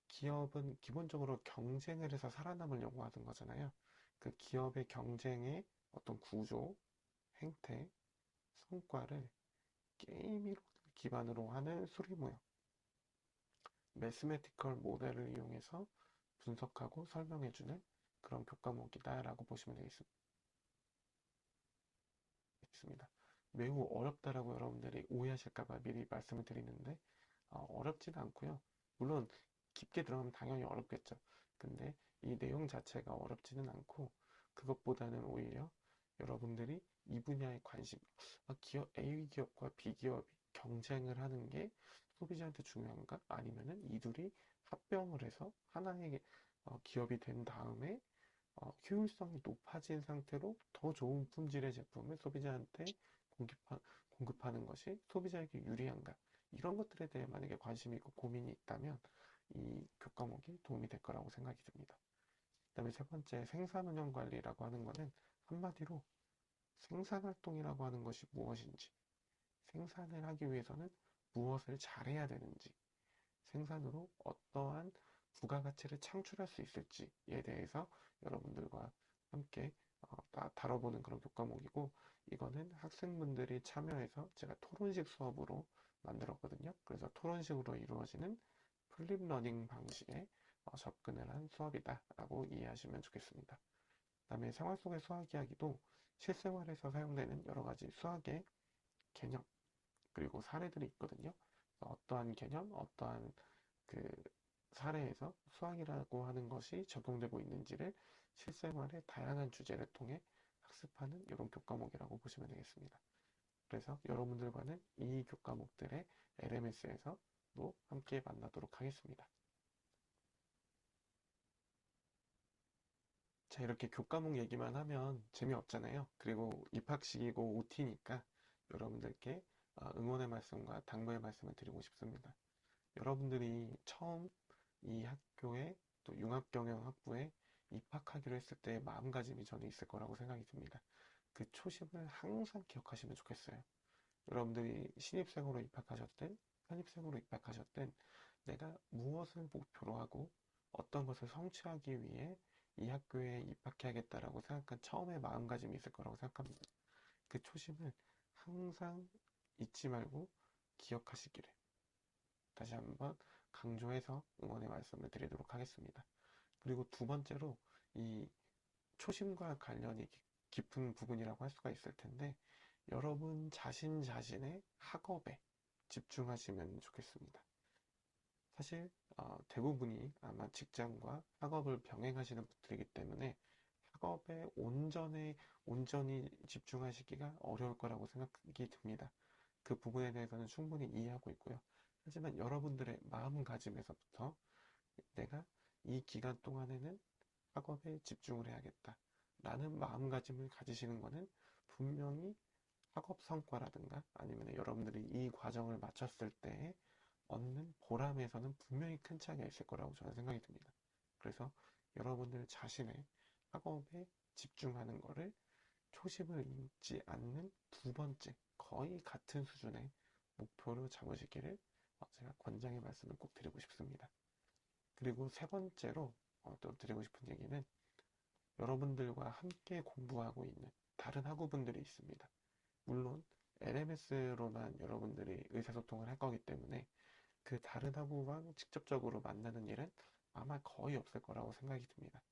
기업은 기본적으로 경쟁을 해서 살아남으려고 하는 거잖아요. 그 기업의 경쟁의 어떤 구조, 행태, 성과를 게임 기반으로 하는 수리모형, 매스매티컬 모델을 이용해서 분석하고 설명해주는 그런 교과목이다라고 보시면 되겠습니다. 매우 어렵다라고 여러분들이 오해하실까봐 미리 말씀을 드리는데 어렵지는 않고요. 물론 깊게 들어가면 당연히 어렵겠죠. 근데 이 내용 자체가 어렵지는 않고 그것보다는 오히려 여러분들이 이 분야에 관심, 기업 A 기업과 B 기업이 경쟁을 하는 게 소비자한테 중요한가? 아니면은 이 둘이 합병을 해서 하나의 기업이 된 다음에 효율성이 높아진 상태로 더 좋은 품질의 제품을 소비자한테 공급하는 것이 소비자에게 유리한가? 이런 것들에 대해 만약에 관심이 있고 고민이 있다면 이 교과목이 도움이 될 거라고 생각이 듭니다. 그다음에 세 번째, 생산운영 관리라고 하는 것은 한마디로 생산활동이라고 하는 것이 무엇인지, 생산을 하기 위해서는 무엇을 잘해야 되는지, 생산으로 어떠한 부가가치를 창출할 수 있을지에 대해서 여러분들과 함께 다뤄보는 그런 교과목이고, 이거는 학생분들이 참여해서 제가 토론식 수업으로 만들었거든요. 그래서 토론식으로 이루어지는 플립 러닝 방식의 접근을 한 수업이다라고 이해하시면 좋겠습니다. 그다음에 생활 속의 수학 이야기도 실생활에서 사용되는 여러 가지 수학의 개념 그리고 사례들이 있거든요. 어떠한 개념, 어떠한 그 사례에서 수학이라고 하는 것이 적용되고 있는지를 실생활의 다양한 주제를 통해 학습하는 이런 교과목이라고 보시면 되겠습니다. 그래서 여러분들과는 이 교과목들의 LMS에서도 함께 만나도록 하겠습니다. 자, 이렇게 교과목 얘기만 하면 재미없잖아요. 그리고 입학식이고 OT니까 여러분들께 응원의 말씀과 당부의 말씀을 드리고 싶습니다. 여러분들이 처음 이 학교에 또 융합경영학부에 입학하기로 했을 때의 마음가짐이 저는 있을 거라고 생각이 듭니다. 그 초심을 항상 기억하시면 좋겠어요. 여러분들이 신입생으로 입학하셨든 편입생으로 입학하셨든 내가 무엇을 목표로 하고 어떤 것을 성취하기 위해 이 학교에 입학해야겠다라고 생각한 처음의 마음가짐이 있을 거라고 생각합니다. 그 초심을 항상 잊지 말고 기억하시기를 다시 한번 강조해서 응원의 말씀을 드리도록 하겠습니다. 그리고 두 번째로 이 초심과 관련이 깊은 부분이라고 할 수가 있을 텐데 여러분 자신의 학업에 집중하시면 좋겠습니다. 사실 대부분이 아마 직장과 학업을 병행하시는 분들이기 때문에 학업에 온전히 집중하시기가 어려울 거라고 생각이 듭니다. 그 부분에 대해서는 충분히 이해하고 있고요. 하지만 여러분들의 마음가짐에서부터 내가 이 기간 동안에는 학업에 집중을 해야겠다. 라는 마음가짐을 가지시는 것은 분명히 학업 성과라든가 아니면 여러분들이 이 과정을 마쳤을 때 얻는 보람에서는 분명히 큰 차이가 있을 거라고 저는 생각이 듭니다. 그래서 여러분들 자신의 학업에 집중하는 거를 초심을 잃지 않는 두 번째, 거의 같은 수준의 목표로 잡으시기를 제가 권장의 말씀을 꼭 드리고 싶습니다. 그리고 세 번째로 또 드리고 싶은 얘기는 여러분들과 함께 공부하고 있는 다른 학우분들이 있습니다. 물론 LMS로만 여러분들이 의사소통을 할 거기 때문에 그 다른 학우와 직접적으로 만나는 일은 아마 거의 없을 거라고 생각이 듭니다.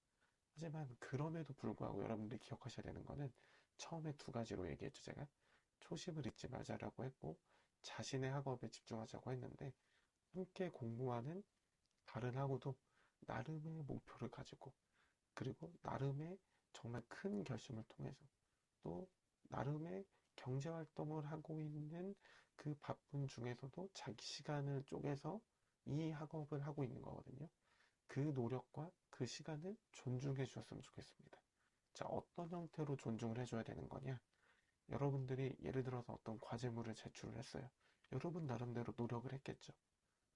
하지만 그럼에도 불구하고 여러분들이 기억하셔야 되는 거는 처음에 두 가지로 얘기했죠. 제가 초심을 잊지 말자라고 했고 자신의 학업에 집중하자고 했는데 함께 공부하는 다른 학우도 나름의 목표를 가지고 그리고 나름의 정말 큰 결심을 통해서 또 나름의 경제 활동을 하고 있는 그 바쁜 중에서도 자기 시간을 쪼개서 이 학업을 하고 있는 거거든요. 그 노력과 그 시간을 존중해 주셨으면 좋겠습니다. 자, 어떤 형태로 존중을 해줘야 되는 거냐? 여러분들이 예를 들어서 어떤 과제물을 제출을 했어요. 여러분 나름대로 노력을 했겠죠.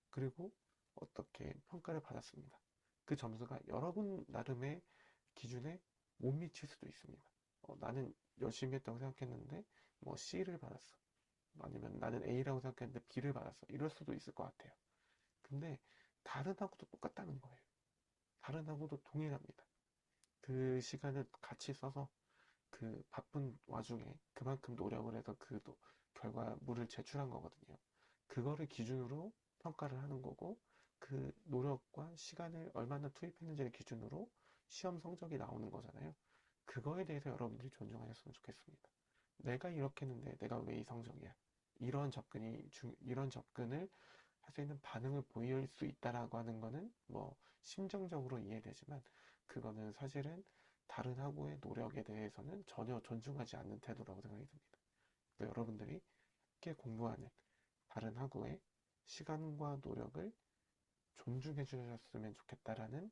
그리고 어떻게 평가를 받았습니다. 그 점수가 여러분 나름의 기준에 못 미칠 수도 있습니다. 나는 열심히 했다고 생각했는데 뭐 C를 받았어. 아니면 나는 A라고 생각했는데 B를 받았어. 이럴 수도 있을 것 같아요. 근데 다른 하고도 똑같다는 거예요. 다른 하고도 동일합니다. 그 시간을 같이 써서 그 바쁜 와중에 그만큼 노력을 해서 그 결과물을 제출한 거거든요. 그거를 기준으로 평가를 하는 거고, 그 노력과 시간을 얼마나 투입했는지를 기준으로 시험 성적이 나오는 거잖아요. 그거에 대해서 여러분들이 존중하셨으면 좋겠습니다. 내가 이렇게 했는데 내가 왜 이 성적이야? 이런 접근을 할 수 있는 반응을 보일 수 있다라고 하는 거는 뭐 심정적으로 이해되지만, 그거는 사실은 다른 학우의 노력에 대해서는 전혀 존중하지 않는 태도라고 생각이 듭니다. 그래서 여러분들이 함께 공부하는 다른 학우의 시간과 노력을 존중해 주셨으면 좋겠다라는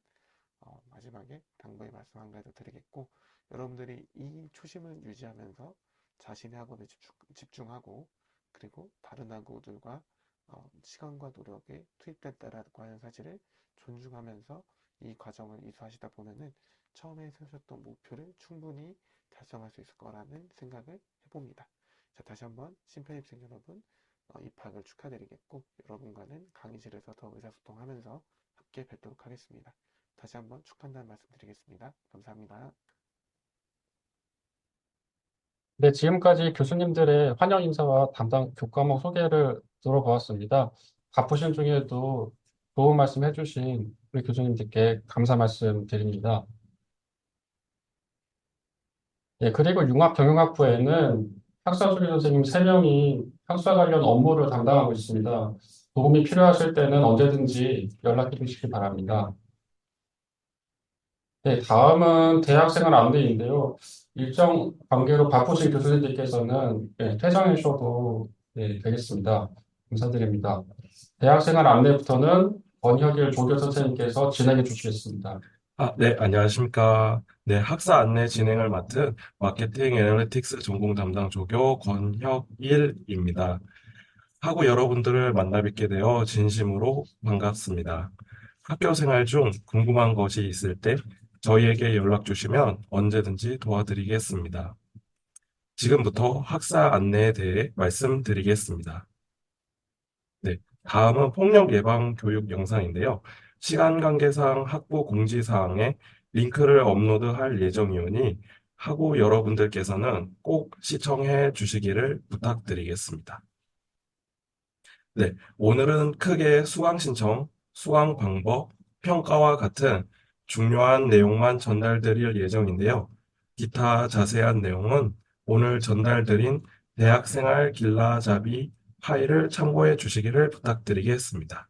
마지막에 당부의 말씀 한 가지 더 드리겠고, 여러분들이 이 초심을 유지하면서 자신의 학업에 집중하고, 그리고 다른 학우들과 시간과 노력에 투입됐다라고 하는 사실을 존중하면서 이 과정을 이수하시다 보면은 처음에 세우셨던 목표를 충분히 달성할 수 있을 거라는 생각을 해봅니다. 자, 다시 한번 신편입생 여러분, 입학을 축하드리겠고, 여러분과는 강의실에서 더 의사소통하면서 함께 뵙도록 하겠습니다. 다시 한번 축하한다는 말씀 드리겠습니다. 감사합니다. 네, 지금까지 교수님들의 환영 인사와 담당 교과목 소개를 들어보았습니다. 바쁘신 중에도 좋은 말씀 해주신 우리 교수님들께 감사 말씀 드립니다. 예, 그리고 융합경영학부에는 학사수리 선생님 3명이 학사 관련 업무를 담당하고 있습니다. 도움이 필요하실 때는 언제든지 연락해 주시기 바랍니다. 네, 다음은 대학생활 안내인데요. 일정 관계로 바쁘신 교수님들께서는 퇴장해 주셔도 되겠습니다. 감사드립니다. 대학생활 안내부터는 권혁일 조교 선생님께서 진행해 주시겠습니다. 네, 안녕하십니까. 네, 학사 안내 진행을 맡은 마케팅 애널리틱스 전공 담당 조교 권혁일입니다. 하고 여러분들을 만나 뵙게 되어 진심으로 반갑습니다. 학교 생활 중 궁금한 것이 있을 때 저희에게 연락 주시면 언제든지 도와드리겠습니다. 지금부터 학사 안내에 대해 말씀드리겠습니다. 네, 다음은 폭력 예방 교육 영상인데요. 시간 관계상 학부 공지사항에 링크를 업로드할 예정이오니 학우 여러분들께서는 꼭 시청해 주시기를 부탁드리겠습니다. 네, 오늘은 크게 수강 신청, 수강 방법, 평가와 같은 중요한 내용만 전달드릴 예정인데요. 기타 자세한 내용은 오늘 전달드린 대학생활 길라잡이 파일을 참고해 주시기를 부탁드리겠습니다.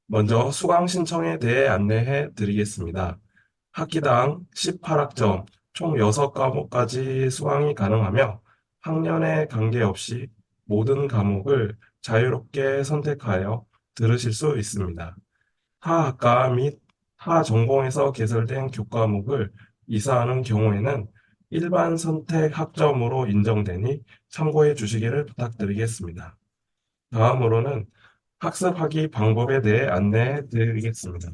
먼저 수강 신청에 대해 안내해 드리겠습니다. 학기당 18학점, 총 6과목까지 수강이 가능하며 학년에 관계없이 모든 과목을 자유롭게 선택하여 들으실 수 있습니다. 타 학과 및 타 전공에서 개설된 교과목을 이사하는 경우에는 일반 선택 학점으로 인정되니 참고해 주시기를 부탁드리겠습니다. 다음으로는 학습하기 방법에 대해 안내해 드리겠습니다.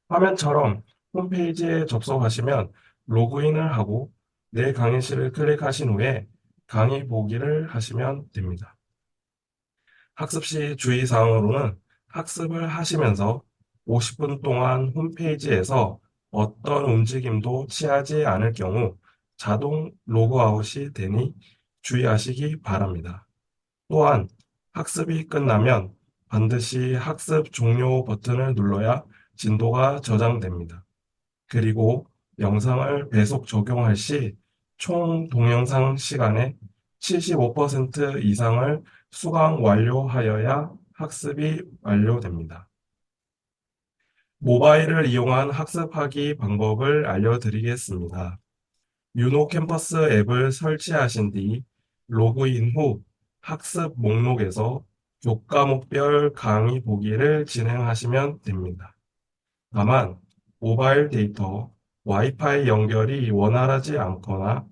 화면처럼 홈페이지에 접속하시면 로그인을 하고 내 강의실을 클릭하신 후에 강의 보기를 하시면 됩니다. 학습 시 주의사항으로는 학습을 하시면서 50분 동안 홈페이지에서 어떤 움직임도 취하지 않을 경우 자동 로그아웃이 되니 주의하시기 바랍니다. 또한 학습이 끝나면 반드시 학습 종료 버튼을 눌러야 진도가 저장됩니다. 그리고 영상을 배속 적용할 시 총 동영상 시간의 75% 이상을 수강 완료하여야 학습이 완료됩니다. 모바일을 이용한 학습하기 방법을 알려드리겠습니다. 유노 캠퍼스 앱을 설치하신 뒤 로그인 후 학습 목록에서 교과목별 강의 보기를 진행하시면 됩니다. 다만 모바일 데이터, 와이파이 연결이 원활하지 않거나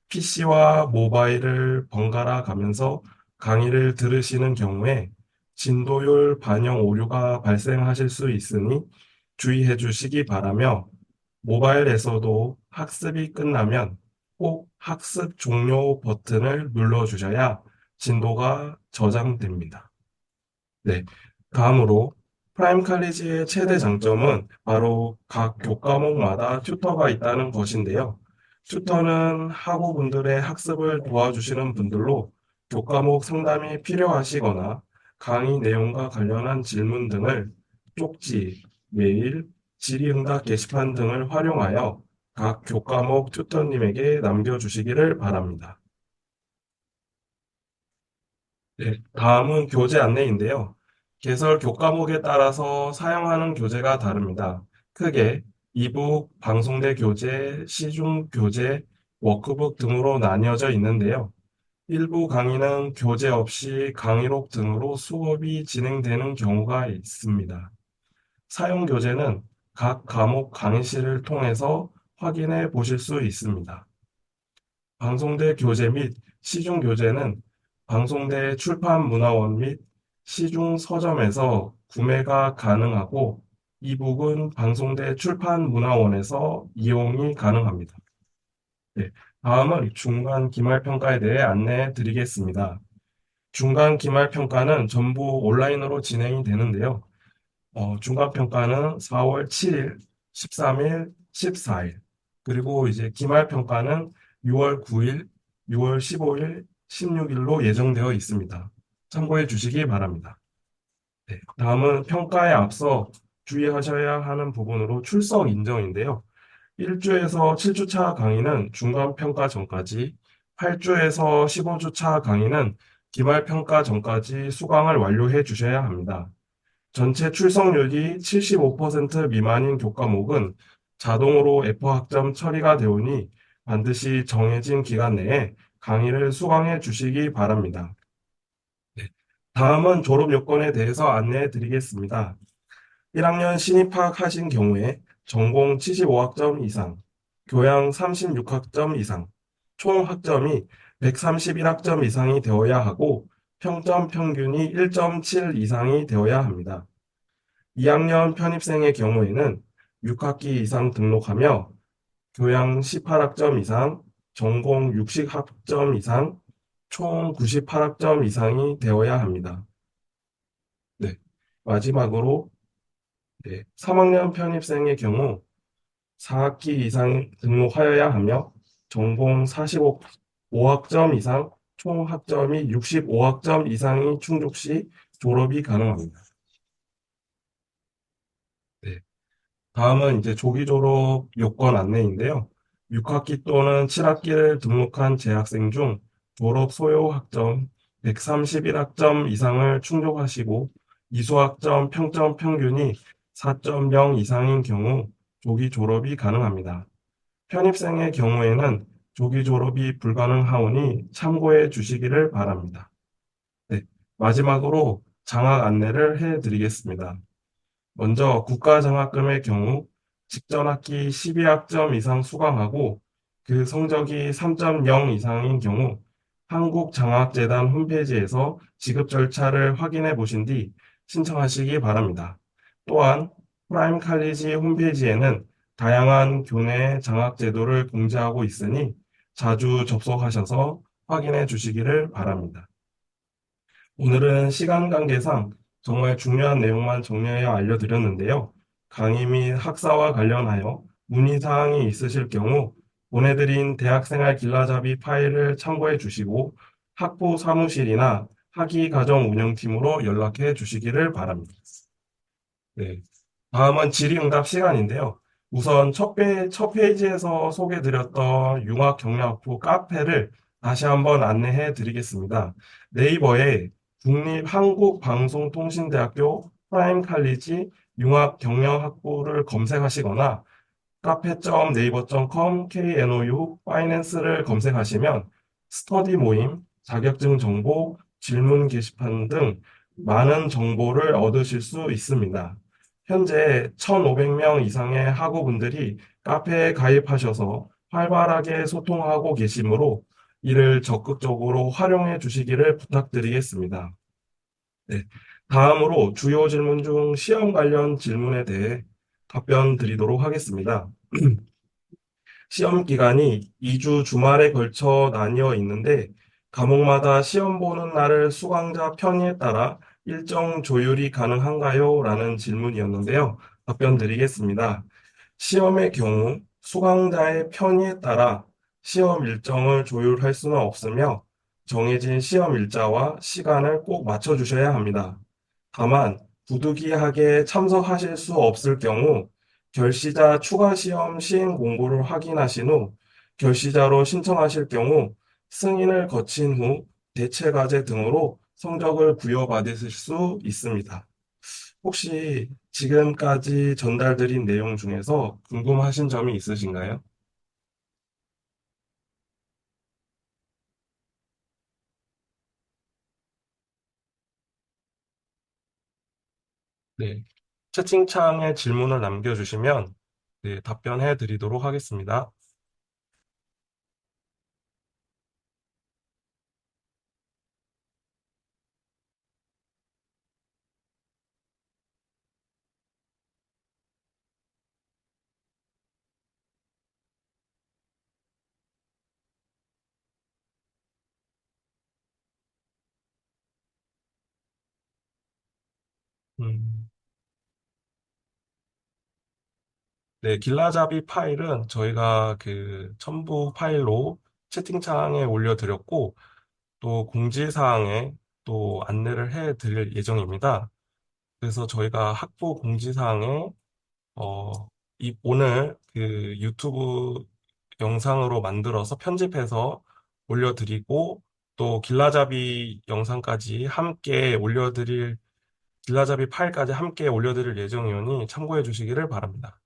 PC와 모바일을 번갈아 가면서 강의를 들으시는 경우에 진도율 반영 오류가 발생하실 수 있으니 주의해 주시기 바라며 모바일에서도 학습이 끝나면 꼭 학습 종료 버튼을 눌러 주셔야 진도가 저장됩니다. 네. 다음으로 프라임 칼리지의 최대 장점은 바로 각 교과목마다 튜터가 있다는 것인데요. 튜터는 학우분들의 학습을 도와주시는 분들로 교과목 상담이 필요하시거나 강의 내용과 관련한 질문 등을 쪽지, 메일, 질의응답 게시판 등을 활용하여 각 교과목 튜터님에게 남겨주시기를 바랍니다. 네, 다음은 교재 안내인데요. 개설 교과목에 따라서 사용하는 교재가 다릅니다. 크게 이북, 방송대 교재, 시중 교재, 워크북 등으로 나뉘어져 있는데요. 일부 강의는 교재 없이 강의록 등으로 수업이 진행되는 경우가 있습니다. 사용 교재는 각 과목 강의실을 통해서 확인해 보실 수 있습니다. 방송대 교재 및 시중 교재는 방송대 출판문화원 및 시중 서점에서 구매가 가능하고 이북은 방송대 출판문화원에서 이용이 가능합니다. 네, 다음은 중간 기말평가에 대해 안내해 드리겠습니다. 중간 기말평가는 전부 온라인으로 진행이 되는데요. 중간평가는 4월 7일, 13일, 14일, 그리고 이제 기말평가는 6월 9일, 6월 15일, 16일로 예정되어 있습니다. 참고해 주시기 바랍니다. 네, 다음은 평가에 앞서 주의하셔야 하는 부분으로 출석 인정인데요. 1주에서 7주차 강의는 중간평가 전까지, 8주에서 15주차 강의는 기말평가 전까지 수강을 완료해 주셔야 합니다. 전체 출석률이 75% 미만인 교과목은 자동으로 F학점 처리가 되오니 반드시 정해진 기간 내에 강의를 수강해 주시기 바랍니다. 네, 다음은 졸업 요건에 대해서 안내해 드리겠습니다. 1학년 신입학하신 경우에 전공 75학점 이상, 교양 36학점 이상, 총 학점이 131학점 이상이 되어야 하고 평점 평균이 1.7 이상이 되어야 합니다. 2학년 편입생의 경우에는 6학기 이상 등록하며 교양 18학점 이상, 전공 60학점 이상, 총 98학점 이상이 되어야 합니다. 네, 마지막으로 3학년 편입생의 경우 4학기 이상 등록하여야 하며 전공 45학점 이상, 총 학점이 65학점 이상이 충족 시 졸업이 가능합니다. 네, 다음은 이제 조기 졸업 요건 안내인데요. 6학기 또는 7학기를 등록한 재학생 중 졸업 소요 학점 131학점 이상을 충족하시고 이수학점 평점 평균이 4.0 이상인 경우 조기 졸업이 가능합니다. 편입생의 경우에는 조기 졸업이 불가능하오니 참고해 주시기를 바랍니다. 네, 마지막으로 장학 안내를 해드리겠습니다. 먼저 국가장학금의 경우 직전 학기 12학점 이상 수강하고 그 성적이 3.0 이상인 경우 한국장학재단 홈페이지에서 지급 절차를 확인해 보신 뒤 신청하시기 바랍니다. 또한 프라임 칼리지 홈페이지에는 다양한 교내 장학 제도를 공지하고 있으니 자주 접속하셔서 확인해 주시기를 바랍니다. 오늘은 시간 관계상 정말 중요한 내용만 정리하여 알려드렸는데요. 강의 및 학사와 관련하여 문의사항이 있으실 경우 보내드린 대학생활 길라잡이 파일을 참고해 주시고 학부 사무실이나 학위과정 운영팀으로 연락해 주시기를 바랍니다. 네, 다음은 질의응답 시간인데요. 우선 첫 페이지에서 소개드렸던 융합경영학부 카페를 다시 한번 안내해 드리겠습니다. 네이버에 국립한국방송통신대학교 프라임 칼리지 융합경영학부를 검색하시거나 카페.네이버.com KNOU 파이낸스를 검색하시면 스터디 모임, 자격증 정보, 질문 게시판 등 많은 정보를 얻으실 수 있습니다. 현재 1,500명 이상의 학우분들이 카페에 가입하셔서 활발하게 소통하고 계시므로 이를 적극적으로 활용해 주시기를 부탁드리겠습니다. 네. 다음으로 주요 질문 중 시험 관련 질문에 대해 답변 드리도록 하겠습니다. 시험 기간이 2주 주말에 걸쳐 나뉘어 있는데 과목마다 시험 보는 날을 수강자 편의에 따라 일정 조율이 가능한가요? 라는 질문이었는데요. 답변 드리겠습니다. 시험의 경우 수강자의 편의에 따라 시험 일정을 조율할 수는 없으며 정해진 시험 일자와 시간을 꼭 맞춰주셔야 합니다. 다만 부득이하게 참석하실 수 없을 경우 결시자 추가 시험 시행 공고를 확인하신 후 결시자로 신청하실 경우 승인을 거친 후 대체 과제 등으로 성적을 부여받으실 수 있습니다. 혹시 지금까지 전달드린 내용 중에서 궁금하신 점이 있으신가요? 네. 채팅창에 질문을 남겨주시면 네, 답변해 드리도록 하겠습니다. 음, 네, 길라잡이 파일은 저희가 그 첨부 파일로 채팅창에 올려드렸고 또 공지사항에 또 안내를 해 드릴 예정입니다. 그래서 저희가 학부 공지사항에 어, 오늘 그 유튜브 영상으로 만들어서 편집해서 올려드리고 또 길라잡이 영상까지 함께 올려드릴 길라잡이 파일까지 함께 올려드릴 예정이오니 참고해 주시기를 바랍니다.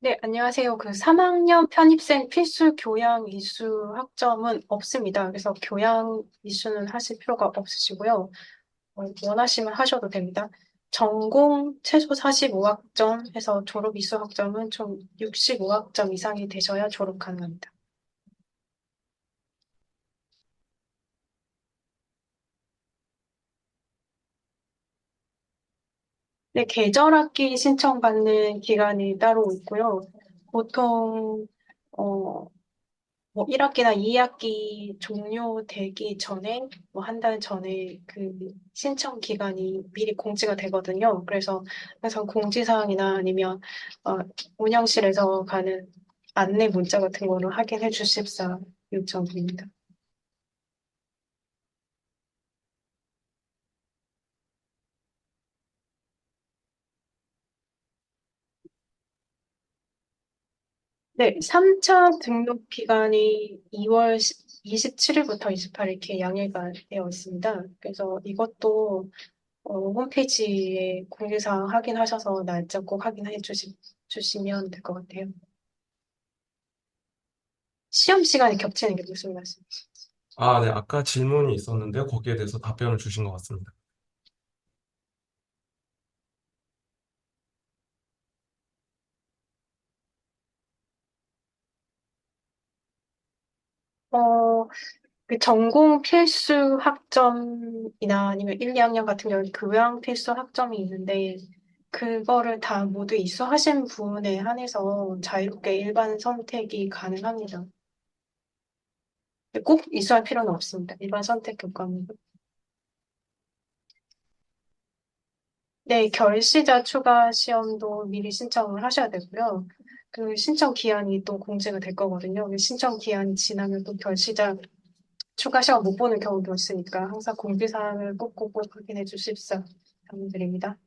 네, 안녕하세요. 그 3학년 편입생 필수 교양 이수 학점은 없습니다. 그래서 교양 이수는 하실 필요가 없으시고요. 원하시면 하셔도 됩니다. 전공 최소 45학점 해서 졸업 이수 학점은 총 65학점 이상이 되셔야 졸업 가능합니다. 네, 계절학기 신청받는 기간이 따로 있고요. 보통 어, 뭐 1학기나 2학기 종료되기 전에 뭐 한 달 전에 그 신청 기간이 미리 공지가 되거든요. 그래서 항상 공지사항이나 아니면 어, 운영실에서 가는 안내 문자 같은 거를 확인해 주십사 요청드립니다. 네, 3차 등록 기간이 2월 27일부터 28일 이렇게 양해가 되어 있습니다. 그래서 이것도 홈페이지에 공지사항 확인하셔서 날짜 꼭 확인해 주시면 될 것 같아요. 시험 시간이 겹치는 게 무슨 말씀이세요? 아, 네. 아까 질문이 있었는데요. 거기에 대해서 답변을 주신 것 같습니다. 어, 그 전공 필수 학점이나 아니면 1, 2학년 같은 경우는 교양 필수 학점이 있는데, 그거를 다 모두 이수하신 분에 한해서 자유롭게 일반 선택이 가능합니다. 꼭 이수할 필요는 없습니다. 일반 선택 교과는. 네, 결시자 추가 시험도 미리 신청을 하셔야 되고요. 그 신청 기한이 또 공지가 될 거거든요. 그 신청 기한이 지나면 또 결시자 추가 시험 못 보는 경우도 있으니까 항상 공지사항을 꼭꼭꼭 확인해 주십사 부탁드립니다.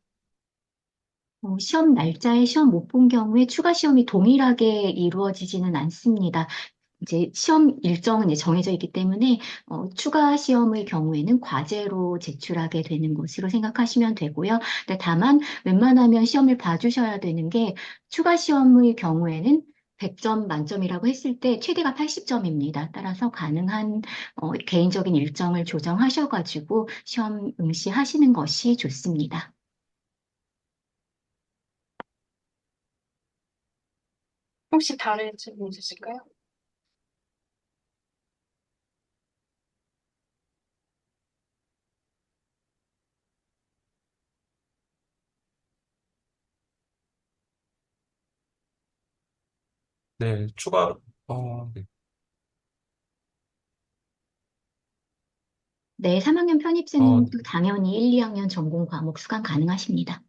시험 날짜에 시험 못 본 경우에 추가 시험이 동일하게 이루어지지는 않습니다. 이제 시험 일정은 이제 정해져 있기 때문에 추가 시험의 경우에는 과제로 제출하게 되는 것으로 생각하시면 되고요. 근데 다만 웬만하면 시험을 봐주셔야 되는 게 추가 시험의 경우에는 100점 만점이라고 했을 때 최대가 80점입니다. 따라서 가능한 개인적인 일정을 조정하셔가지고 시험 응시하시는 것이 좋습니다. 혹시 다른 질문 있으실까요? 네, 네. 네, 3학년 어, 편입생도 당연히 1, 2학년 전공 과목 수강 가능하십니다.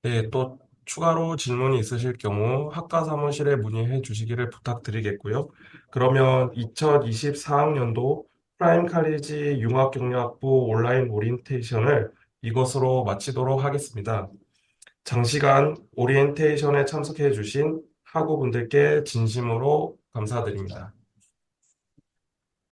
네, 또 추가로 질문이 있으실 경우 학과 사무실에 문의해 주시기를 부탁드리겠고요. 그러면 2024학년도 프라임 칼리지 융합경영학부 온라인 오리엔테이션을 이것으로 마치도록 하겠습니다. 장시간 오리엔테이션에 참석해 주신 학우분들께 진심으로 감사드립니다.